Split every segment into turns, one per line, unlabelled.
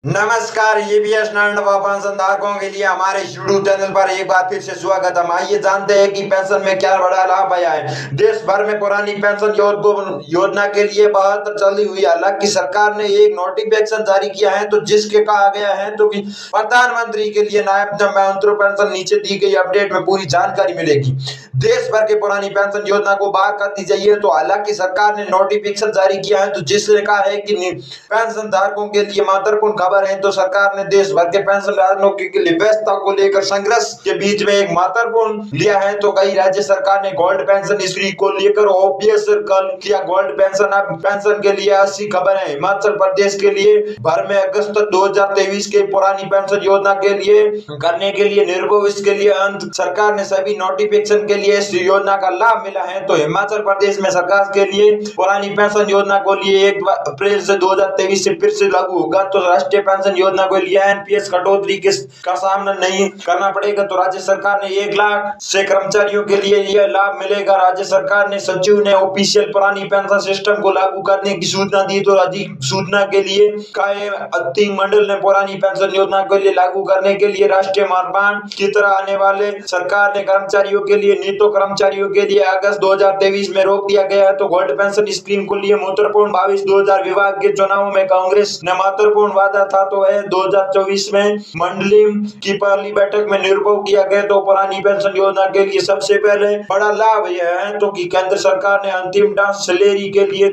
नमस्कार, ये भी स्नान पेंशन धारकों के लिए हमारे यूट्यूब चैनल पर एक बार फिर से स्वागत है। आइए जानते हैं कि पेंशन में क्या बड़ा लाभ आया है। देश भर में पुरानी पेंशन योजना के लिए बहत्तर चली हुई, हालांकि सरकार ने एक नोटिफिकेशन जारी किया है तो जिसके कहा गया है तो कि प्रधानमंत्री के लिए नायब मंत्री पेंशन नीचे दी गई अपडेट में पूरी जानकारी मिलेगी। देश भर के पुरानी पेंशन योजना को बहाल कर दी जाइए तो हालांकि सरकार ने नोटिफिकेशन जारी किया है तो जिसने कहा है कि पेंशन धारकों के लिए महत्वपूर्ण खबर है। तो सरकार ने देश भर के पेंशन धारकों के लिए व्यवस्था को लेकर संघर्ष के बीच में एक महत्वपूर्ण लिया है। तो कई राज्य सरकार ने गोल्ड पेंशन स्कीम को लेकर ओपीएस कल किया। गोल्ड पेंशन के लिए 80 खबर है। हिमाचल प्रदेश के लिए भर में अगस्त 2023 के पुरानी पेंशन योजना के लिए करने के लिए निर्भो इसके लिए अंत सरकार ने सभी नोटिफिकेशन के लिए इस योजना का लाभ मिला है। तो हिमाचल प्रदेश में सरकार के लिए पुरानी पेंशन योजना को लिए 1 अप्रैल से 2023 से फिर से लागू होगा। तो राष्ट्रीय पेंशन योजना को लिए एनपीएस कटौती का सामना नहीं करना पड़ेगा। तो राज्य सरकार ने 1 लाख से कर्मचारियों के लिए यह लाभ मिलेगा। राज्य सरकार ने सचिव ने ऑफिशियल पुरानी पेंशन सिस्टम को लागू करने की सूचना दी। तो अधिक सूचना के लिए अंतिम मंडल ने पुरानी पेंशन योजना को लिए लागू करने के लिए राष्ट्रीय मानदंड की तरह आने वाले सरकार ने कर्मचारियों के लिए नहीं तो कर्मचारियों के लिए अगस्त 2023 में रोक दिया गया है। तो गोल्ड पेंशन स्कीम को लिए महत्वपूर्ण 22-2000 विभाग के चुनाव में कांग्रेस ने महत्वपूर्ण वादा था तो है 2024 में मंडली की पहली बैठक में निर्भर किया गया। तो पुरानी पेंशन योजना के लिए सबसे पहले बड़ा लाभ यह है तो कि केंद्र सरकार ने अंतिम डांस सैलरी के लिए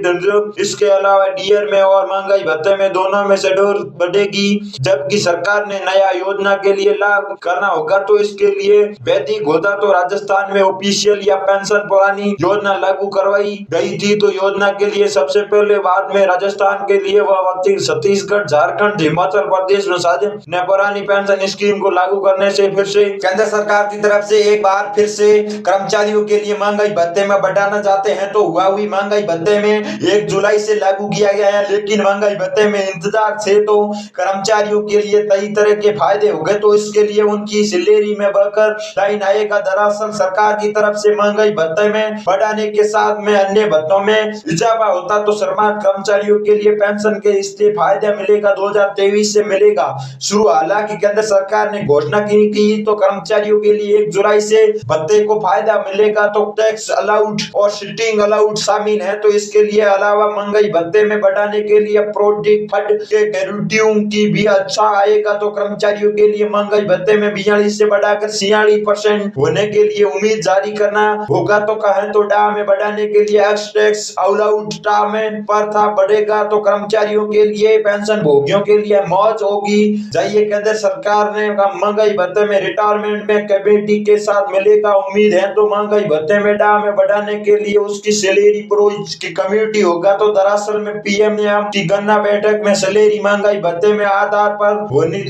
इसके अलावा डीयर में और महंगाई भत्ते में दोनों में से दर बढ़ेगी। जबकि सरकार ने नया योजना के लिए लाभ करना होगा तो इसके लिए वैदिक होता तो राजस्थान में ऑफिशियल या पेंशन पुरानी योजना लागू करवाई गई थी। तो योजना के लिए सबसे पहले बाद में राजस्थान के लिए वह छत्तीसगढ़, झारखंड, हिमाचल प्रदेश ने पुरानी पेंशन स्कीम को लागू करने से फिर से केंद्र सरकार की तरफ से एक बार फिर से कर्मचारियों के लिए महंगाई भत्ते में बढ़ाना चाहते हैं। तो हुआ हुई महंगाई भत्ते में 1 जुलाई से लागू किया गया है, लेकिन महंगाई भत्ते में इंतजार से तो कर्मचारियों के लिए कई तरह के फायदे हो गए। तो इसके लिए उनकी सैलरी में बढ़कर लाइन आएगा। दरअसल सरकार की तरफ से महंगाई भत्ते में बढ़ाने के साथ में अन्य भत्तों में इजाफा होता तो श्रमिक कर्मचारियों के लिए पेंशन के इससे फायदा मिलेगा 2023 से मिलेगा शुरू। हालांकि केंद्र सरकार ने घोषणा की तो कर्मचारियों के लिए 1 जुलाई से भत्ते को फायदा मिलेगा। तो टैक्स अलाउड और सिटिंग अलाउड शामिल है। तो इसके लिए अलावा महंगाई भत्ते में बढ़ाने के लिए प्रोविडेंट फंड के ग्रेट्युटी की भी अच्छा आएगा। तो कर्मचारियों के लिए महंगाई भत्ते में 42 से बढ़ाकर 46% होने के लिए उम्मीद जारी करना होगा। तो कहें तो डा में बढ़ाने के लिए टैक्स अलाउड डा में पर था बढ़ेगा। तो कर्मचारियों के लिए पेंशन भोगियों के लिए मौज होगी। जाइए केंद्र सरकार ने महंगाई भत्ते में रिटायरमेंट में कैबिनेट के साथ मिलेगा उम्मीद है। तो महंगाई भत्ते में डा में बढ़ाने के लिए उसकी सैलरी प्रोज की कमेटी होगा। तो दरअसल में पीएम की गन्ना बैठक में सैलरी महंगाई भत्ते में आधार पर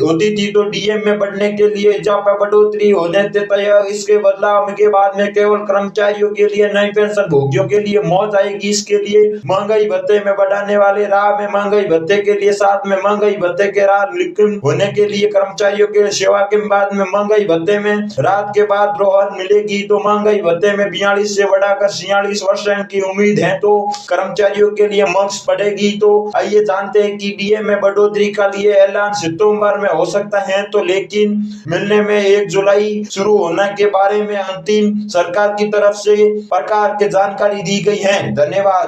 होती थी तो डीएम में बढ़ने के लिए इजाफा बढ़ोतरी होने तैयार। इसके बदलाव के बाद में केवल कर्मचारियों के लिए नई पेंशन भोगियों के लिए मौज आएगी। इसके लिए महंगाई भत्ते में बढ़ाने वाले राह में महंगाई भत्ते के लिए साथ में महंगाई भत्ते के राह होने के लिए कर्मचारियों के सेवा के बाद में महंगाई भत्ते में रात के बाद रोहन मिलेगी। तो महंगाई भत्ते में 42 से बढ़ाकर 46% की उम्मीद है। तो कर्मचारियों के लिए मौज बढ़ेगी। तो आइए जानते हैं कि डीए में बढ़ोतरी का लिए ऐलान सितंबर में हो सकता है तो लेकिन मिलने में 1 जुलाई शुरू होने के बारे में अंतिम सरकार की तरफ से प्रकार की जानकारी दी गई है। धन्यवाद।